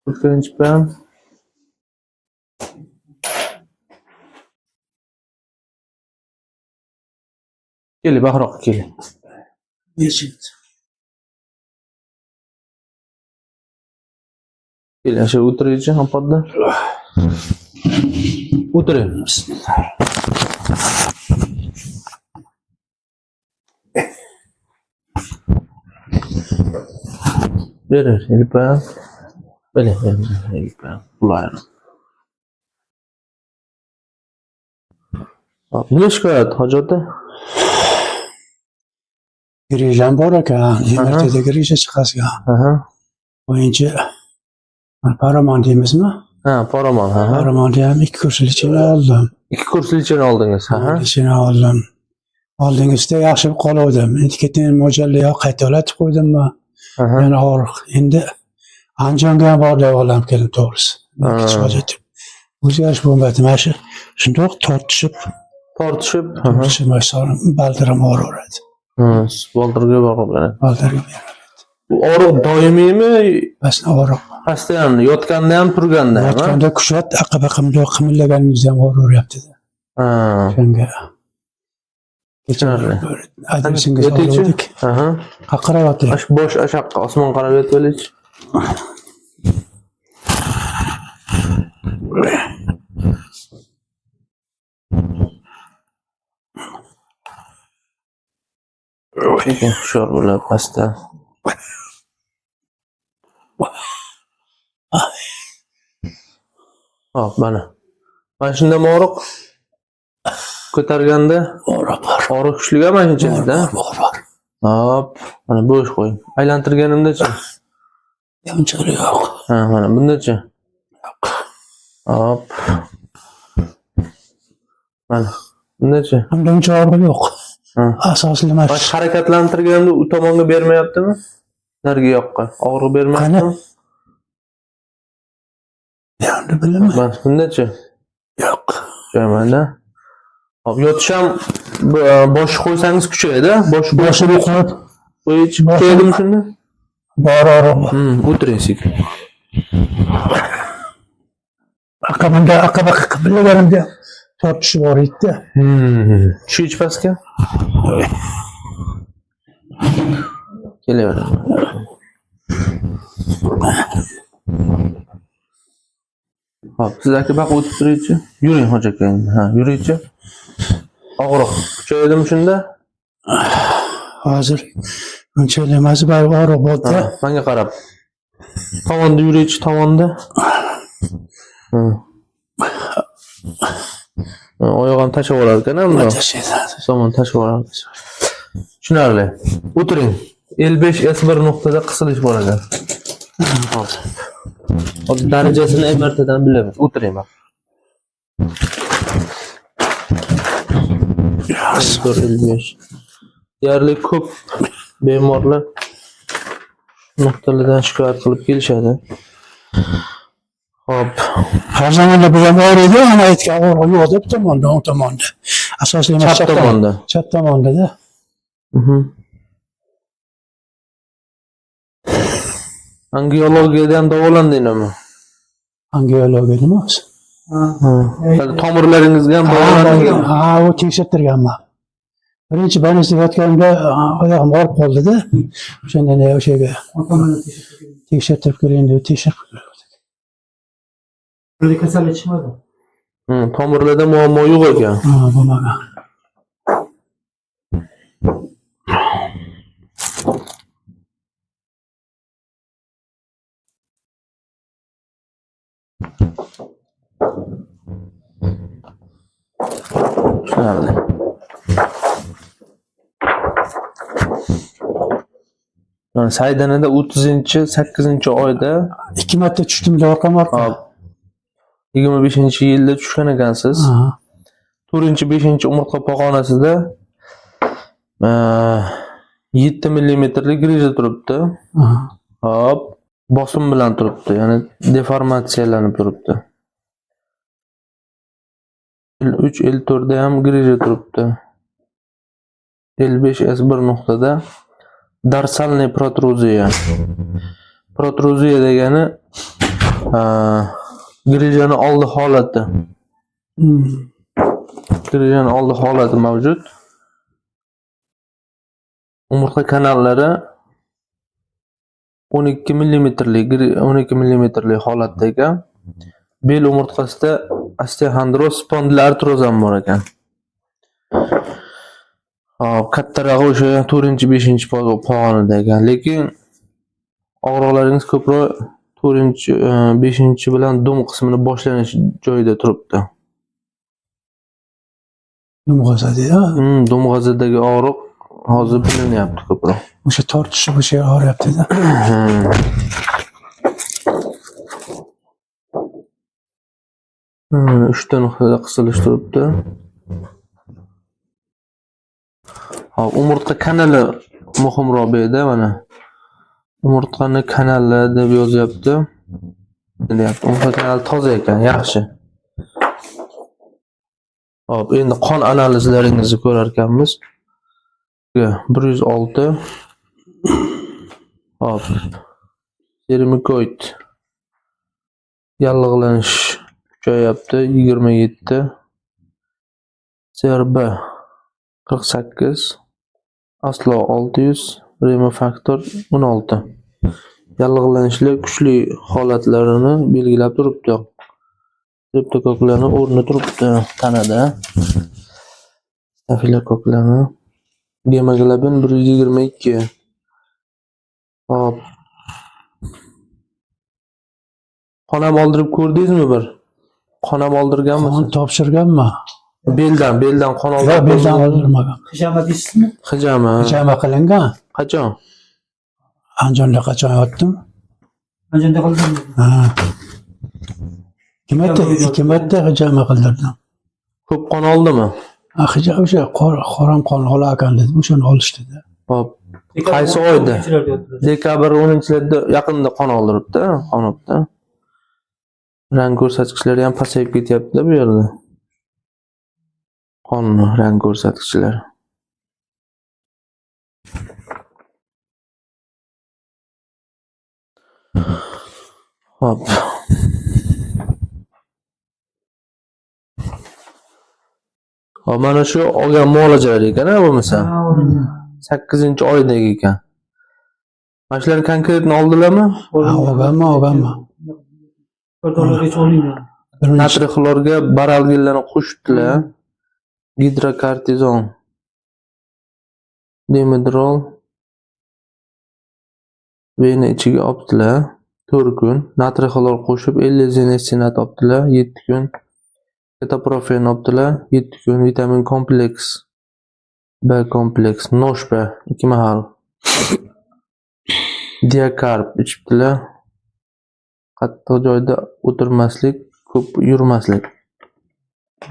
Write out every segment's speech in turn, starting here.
Birinchi plan. Keli bahroqqa keli. Nechinchi? Keli asha o'tiraychi hampadda. O'tiring. Berer, elpam. Bele, elpam. Bular. Nima shikoyat hojatda? Girişen bor ekan, emertede girişe chiqasiga. Aha. O'yinchi Paramount deymizmi? Ha, Paramount, ha. Paramountda ham 2 kurslichini oldim. 2 kurslichini oldingiz, ha. Kurslichini oldim. Oldingizda yaxshi qoluvdim. Endi ketin mo'ljalda yo qaytalatib qo'ydimmi? Aha. Yana og'riq. Endi Andijonga ham borib davolanib keldim to'g'risi. Hojat. O'zgarish bo'lmadi. Mana shu shundoq tortishib, baldirim og'raveradi. Boldirga bog'lanadi. Baldirga beradi. Bu og'riq doimiymi? Bas og'riq. Qasddan yotganda ham turganda ham. Yotganda kushat aqaba qimillaganingizda ham og'riryapti-da. Ha. Shunga. Tushunarli. Adresingizni oldik. Aha. Qaqiryapti. Bosh ashaqqa osmon qarab yotib Lekin hushyor bo'lib pastda. Hop, mana. Mana shunda og'riq ko'targanda og'riq kuchliga mana shunchalik-da. Bor. Hop, mana bo'sh qo'ying. Aylantirganimda-chi? Unchalik yo'q. Ha, mana bundachi? Hop. Mana bundachi? Hamda uncha og'riq yo'q. Asosli mana Bash harakatlantirganimda u tomonga bermayaptimi? Narigi yoqqa. Og'riq bermayaptimi? Endi bilaman. Mana bundachi? Yo'q. Mana. Hop, yotish ham bosh qo'ysangiz kuchayadi. Boshini qo'yib qo'yish kuchaydimi shunda? Bor. O'tiring sekin. Aqaba qilaganimda tortishib bor edi. Tushich pastga. Kelavering. Hop, siz aka baqa o'tib turaychi. Yuring hojakang. Ha, yuraychi. Og'riq kuchaydimi shunda? Hozir unchalik emas, bari og'riq bo'ldi. Menga qarab. Tomonda yuraychi, tomonda. Oyog'im tashib olar ekan, ammo tomon tashib olar. Tushunarli. O'tiring. L5S1 nuqtada qisilish bor ekan. Hop, darajasini MRTdan bilamiz. O'tiring bak. L5. Deyarli ko'p bemorlar nuqtalardan shikoyat qilib kelishadi. Hop. Har zamonda bu ham bor edi, ana aytgan og'riq yo'q deb tomonda, o'ng tomonda. Asosiy emas Chap tomonda. Chap tomonda-da. Angiologiyadan davolandingmi? Angiologiya nima o'zi? Tomirlaringizga ham davolandingmi? Ha, u tekshirtirganman. Birinchi больницада yotganimda oyog'im og'rib qoldi-da. O'shanda o'sha yerga tekshirtirib ko'ring deb tekshirib ko'rdik. Bunday kasallik chiqmadi. Tomirlarda muammo yo'q ekan. Ha, bo'lmagan. Tushunarli. Saydanada 30-8-oyda 2 marta tushdim orqama-orqa. 25-yilda tushgan ekansiz. 4-5 umurtqa pog'onasida 7 millimetrlik reja turibdi. Hop, bosim bilan turibdi, ya'ni deformatsiyalanib turibdi. L3, L4 da ham reja turibdi. L5S1 nuqtada darsalniy protruziya. Protruziya degani Grijani oldi holati. Hmm. Grijani oldi holati mavjud. Umurtqa kanallari 12 millimetrli holatda ekan. Bel umurtqasida osteoxondroz spondilartroz bor ekan. Hop, kattarog'i o'sha 4-5 pog'onida ekan, lekin og'riqlaringiz ko'proq 4-5 bilan dum qismini boshlanish joyida turibdi. Dumg'azadi-ya. Dum g'azidagi og'riq hozir bilinyapti ko'proq. O'sha tortishi o'sha yer og'riyapti-da. Uchta nuqtada qisilish turibdi. Hop, umurtqa kanali muhimroq bu yerda mana. Umurtqani kanali deb yozyapti. Umurtqa kanali toza ekan, yaxshi. Hop, endi qon analizlaringizni ko'rar ekanmiz. 106. Hop. Sermikoid. Yallig'lanish kuchayapti 27. CRB 48. Aslo 600. Remofaktor 16. Yallig'lanishlar kuchli holatlarini belgilab turibdi. Streptokoklarning o'rni turibdi tanada. Stafilokoklarni. Gemoglobin 122. Hop. Qon ham oldirib ko'rdingizmi bir? Qon ham oldirganmisiz? Qon topshirganman. Beldan qon Yo'q, oldirib. beldan oldirmagan. Hijama deysizmi? Hijama. Hijama qilingan. Qachon? Andijonda qachon yotdim? Andijonda qildingizmi? Ha. Ikki marta hijama qildirdim. Ko'p qon oldimi? Hijama o'sha qoram qon olarkan dedi. O'shani olishdi-da. Hop. Qaysi oyda? Dekabr 10-larda yaqinda qon oldiribdi, qonibdi. Rang ko'rsatkichlari ham pasayib ketyapti bu yerda. Qonning rang ko'rsatkichlari. Hop. Hop, mana shu olgan muolajalar ekan, bo'lmasa. 8-oydagi ekan. Mana shularni konkretni oldilarmi? Olganman. Portolgacha olingan. Natriy xlorga baralginlarni qo'shibdilar. Gidrokortizon, Dimedrol vena ichiga olibdilar 4 kun. Natriy xlor qo'shib 50 zinesinat olibdilar 7 kun. Ketoprofen olibdilar 7 kun. Vitamin kompleks, B kompleks, noshba 2 mahal. Diakarb ichibdilar. Qattiq joyda o'tirmaslik, ko'p yurmaslik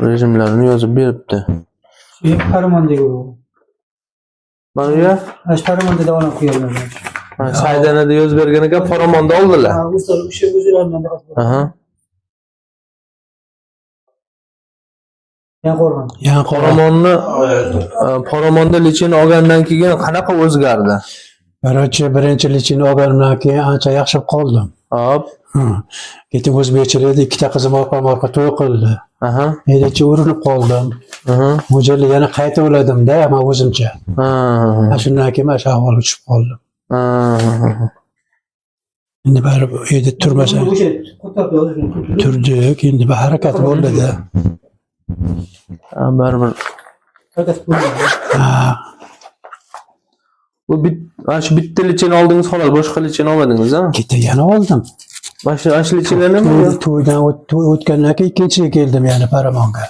rejimlarini yozib beribdi. Shu Paramondagi u. Mana bu yer Paramonda davom qilganlar. Saydanada yozib bergan ekan, Paramonda oldilar. Ha, o'sha o'zlaridan da. Aha. Paramonda lechini olgandan keyin qanaqa o'zgardi? Birinchi lechini olganimdan keyin ancha yaxshi qoldim. Hop. Keyin o'zbekchada ikkita qizim orqa to'y qildi. Aha. Endi urinib qoldim. Mo'ljalni yana qayta o'ladim-da, men o'zimcha. Shundan keyin mana shu ahvolga tushib qoldim. Endi baribir uyda turmasa. Turdik, endi bir harakat bo'ldi-da. Baribir. Harakat bo'ldi. Bu shu bitta lechini oldingiz xolos, boshqa lechini olmadingiz-a? Keyin yana oldim. Mana shu lechilarni to'ydan o'tgandan keyin ikkinchiga keldim yana Paramonga.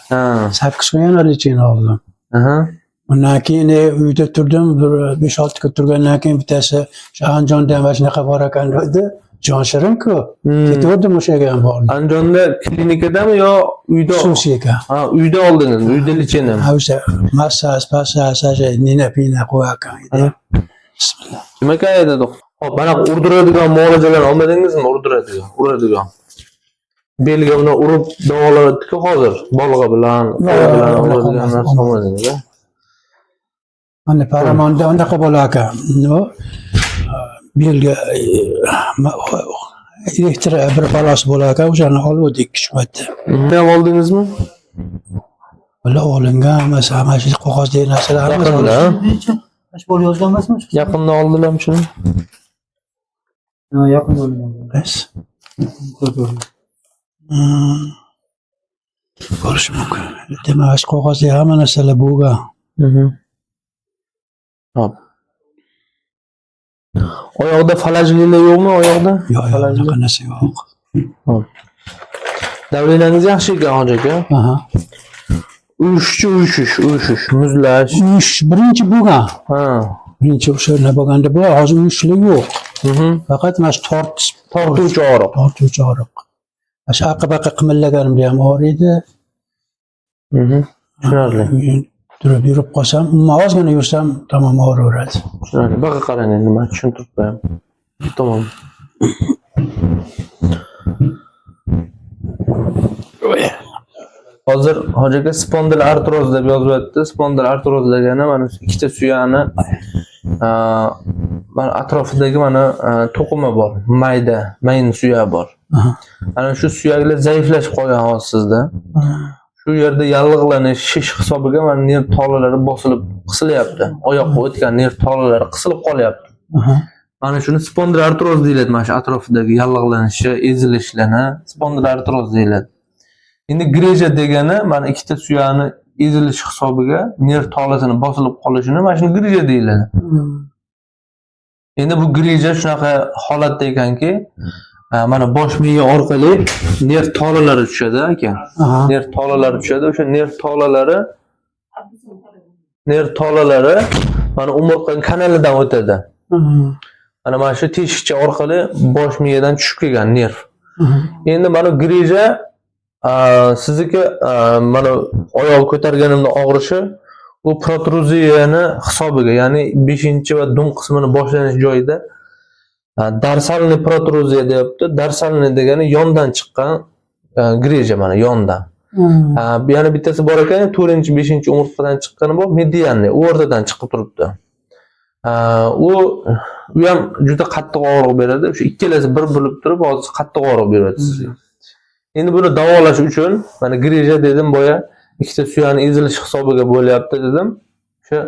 8 kun yana lechini oldim. Undan keyin uyda turdim, 5-6 kun turgandan keyin bittasi shu Andijondan mana shunaqa bor ekan dedi. Jon Shirin-ku. Ketdim o'sha yerga ham bordim. Andijonda klinikadami yo uyda? Xususiyga. Ha, uyda oldingiz, uyda lechini. Ha, o'sha massaj, nina qo'yakan edi. Bismillah. Nima edi doktor? Hop, mana urdiradigan muolajalar olmadingizmi? Uradigan. Belga uni urib davolayapti-ku hozir. Bolg'a bilan, uradigan narsa olmadingiz-a? Mana Paramonda unaqa bo'lar ekan. Belga elektr bir balasi bo'lar ekan, o'shani oluvdik kishmatda. Ne oldingizmi? Bular olingan, masalan, mana shu qog'ozdagi narsalar hammasi Yaqinda. Kaç bol yozgan emasmi? Yaqinda oldilarmi shuni? Ha, yaqin olgan. bas. Ko'rish mumkin. Demak, shu qog'ozdagi hamma narsalar bo'lgan. Hop. Oyoqda falajlilar yo'qmi oyoqda? Yo'q, unaqa narsa yo'q. Hop. Davlenangiz yaxshi ekan hoji aka. Aha. Uyushish, muzlash. Uyish birinchi bo'lgan. Ha. Birinchi o'sha nima bo'lganda bu hozir uyishlik yo'q. Faqat mana shu Tortuvchi og'riq. tortuvchi og'riq. Mana shu aqibaqa qimirlaganimda ham og'riydi. Tushunarli. Turib yurib qolsam, umuman ozgina yursam tamom og'raveradi. Tushunarli. Baqa qarang endi men tushuntirib qo'yam. Tamam. Hozir hoji aka spondil artroz deb yozyapti. Spondil artroz degani mana shu ikkita suyakni mana atrofidagi mana to'qima bor. Mayn suyak bor. Ana shu suyaklar zaiflashib qolgan hozir sizda. Shu yerda yallig'lanish, shish hisobiga mana nerv tolalari bosilib qisilyapti. Oyoqqa o'tgan nerv tolalari qisilib qolyapti. Mana shuni spondil artroz deyiladi. Mana shu atrofidagi yallig'lanishi, ezilishlarni spondil artroz deyiladi. Endi greja degani mana ikkita suyakni ezilish hisobiga nerv tolasini bosilib qolishini mana shuni greja deyiladi. Endi bu greja shunaqa holatda ekanki, mana bosh miya orqali nerv tolalari tushadi aka. Nerv tolalari tushadi. O'sha nerv tolalari mana umurtqa kanalidan o'tadi. Mana shu teshikcha orqali bosh miyadan tushib kelgan nerv. Endi mana greja sizniki mana oyoq ko'targanimda og'rishi bu protruziyani hisobiga, ya'ni 5 va dum qismini boshlanish joyida darsalniy protruziya deyapti. Darsalniy degani yondan chiqqan greja, mana yondan. Yana bittasi bor ekan, 4-5 umurtqadan chiqqani bor, medianniy, u o'rtadan chiqib turibdi. U ham juda qattiq og'riq beradi. O'sha ikkalasi bir bo'lib turib, hozir qattiq og'riq beryapti sizga. Endi buni davolash uchun mana greja dedim boya, ikkita suyakni ezilish hisobiga bo'lyapti dedim. O'sha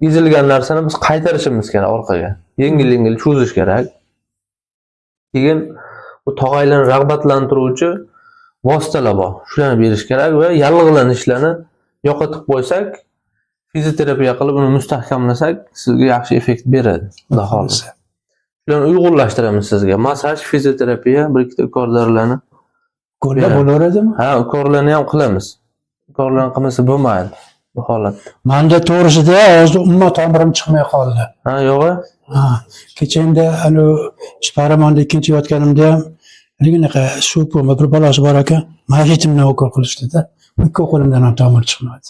ezilgan narsani biz qaytarishimiz kerak orqaga. Yengil cho'zish kerak. Keyin bu tog'aylarni rag'batlantiruvchi vositalar bor. Shularni berish kerak va yallig'lanishlarni yo'qotib qo'ysak, fizioterapiya qilib uni mustahkamlasak, sizga yaxshi effekt beradi. Xudo xolisa. Shularni uyg'unlashtiramiz sizga. Massaj, fizioterapiya, bir ikkita ukor-dorilarni Ko'rlar bo'laveradimi? Ha, ukor-larni ham qilamiz. Ukor-larni qilmasa bo'lmaydi bu holatda. Menda to'g'risida hozir umuman tomirim chiqmay qoldi. Ha, yo'g'i? Ha, kechanda anu Paramonda ikkinchi yotganimda ham anaqa supurma bir balasi bor ekan, mashitimdan ukor qilishdi-da. Ikki qo'limdan ham tomir chiqmadi.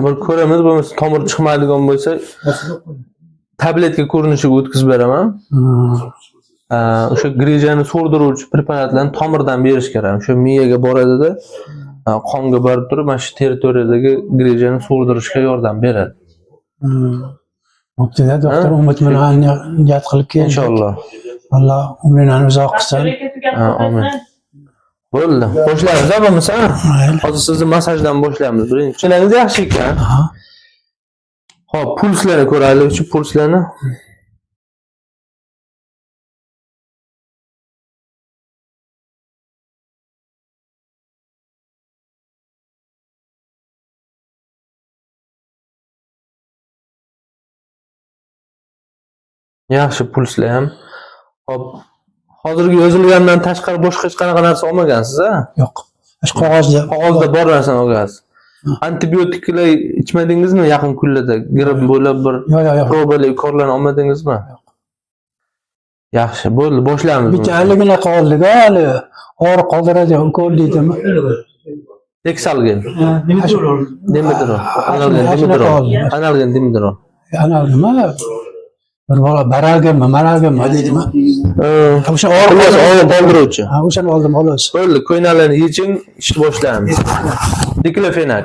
Bir ko'ramiz, bo'lmasa tomir chiqmaydigan bo'lsa, tabletka ko'rinishiga o'tkazib beraman. O'sha grejani so'rdiruvchi preparatlarni tomirdan berish kerak. O'sha miyaga boradi-da, qonga borib turib, mana shu territoriyadagi grejani so'rdirishga yordam beradi. Bo'pti-da, doktor, umid bilan niyat qilib keldik. Inshaalloh. Alloh umrini uzoq qilsin. Amin. Bo'ldi. Boshlaymiz, bo'lmasa. Hozir sizni masajdan boshlaymiz. Birinchi chiningiz yaxshi ekan. Xo'p, pulslarni ko'raylik, shu pulslarni. Yaxshi pulslar ham. Hop. Hozirgi yozilgandan tashqari boshqa hech qanaqa narsa olmagansiz-a? Yo'q. Shu qog'ozda bor narsani olgansiz. Antibiotiklar ichmadingizmi yaqin kunlarda? Gripp bo'lib bir yo'q. probali ukorlarni olmadingizmi? Yaxshi, bo'ldi, boshlaymiz. Bittaligina qoldi-da, hali og'riq qoldiradigan ukol deydimi? Teksalgin. Dimidron. Analgin Dimidron. Nima? Bir bola baralganmi deydimi? O'sha og'riq qoldiruvchi. Ha, o'shani oldim xolos. Bo'ldi, ko'ynalarni yeching, ishni boshlaymiz. Diklofenak.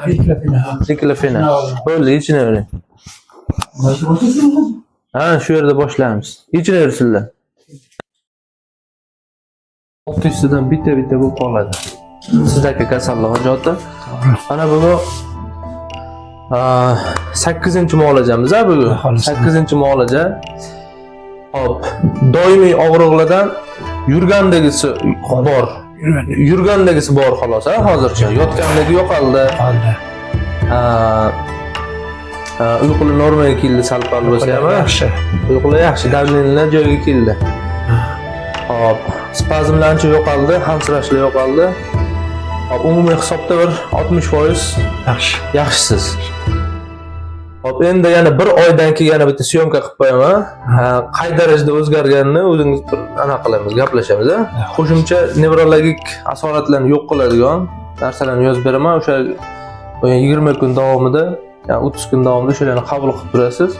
Bo'ldi, yechinavering. Ha, shu yerda boshlaymiz. Yechinaversizlar. 600 dan bitta bo'lib qoladi. Sizdagi kasallik hojati. Mana bugun 8-muolajamiz bugun. 8-muolaja. Hop, doimiy og'riqlardan yurgandagisi bor. Yurgandagisi bor xolos, hozircha. Yotgandagi yo'qoldi. Uyqular normalga keldi, sal-pal bo'lsa ham yaxshi. Uyqular yaxshi, davleniylar joyiga keldi. Hop, spazmlar ancha yo'qoldi, hansirashlar yo'qoldi. Hop, umumiy hisobda bir 60% yaxshisiz. Hop, endi yana bir oydan keyin yana bitta syomka qilib qo'yaman. Qay darajada o'zgarganini o'zingiz bir aniq qilamiz, gaplashamiz. Qo'shimcha nevrologik asoratlarni yo'q qiladigan narsalarni yozib beraman. O'sha 20 kun davomida, ya'ni 30 kun davomida shularni qabul qilib turasiz.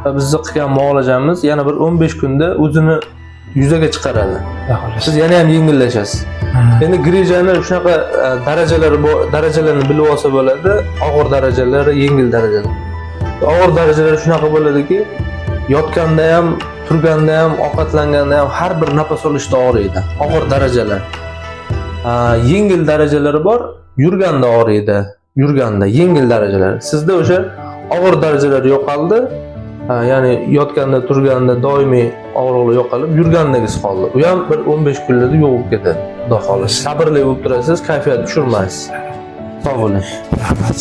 Va bizning qilgan muolajamiz yana bir 15 kunda o'zini yuzaga chiqaradi. Siz yana ham yengillashasiz. Endi grijani shunaqa darajalarni bilib olsa bo'ladi. Og'ir darajalari, yengil darajalar. Og'ir darajalar shunaqa bo'ladiki, yotganda ham, turganda ham, ovqatlanganda ham har bir nafas olishda og'riydi. Og'ir darajalar. Yengil darajalari bor, yurganda og'riydi. Yurganda yengil darajalar. Sizda o'sha og'ir darajalar yo'qoldi. Ya'ni yotganda, turganda doimiy og'riqlar yo'qolib, yurgandagisi qoldi. U ham bir 15 kunlarda yo'q bo'lib ketadi. Xudo xolasa. Sabrli bo'lib turasiz, kayfiyat tushirmaysiz. Sog' bo'ling. Rahmat.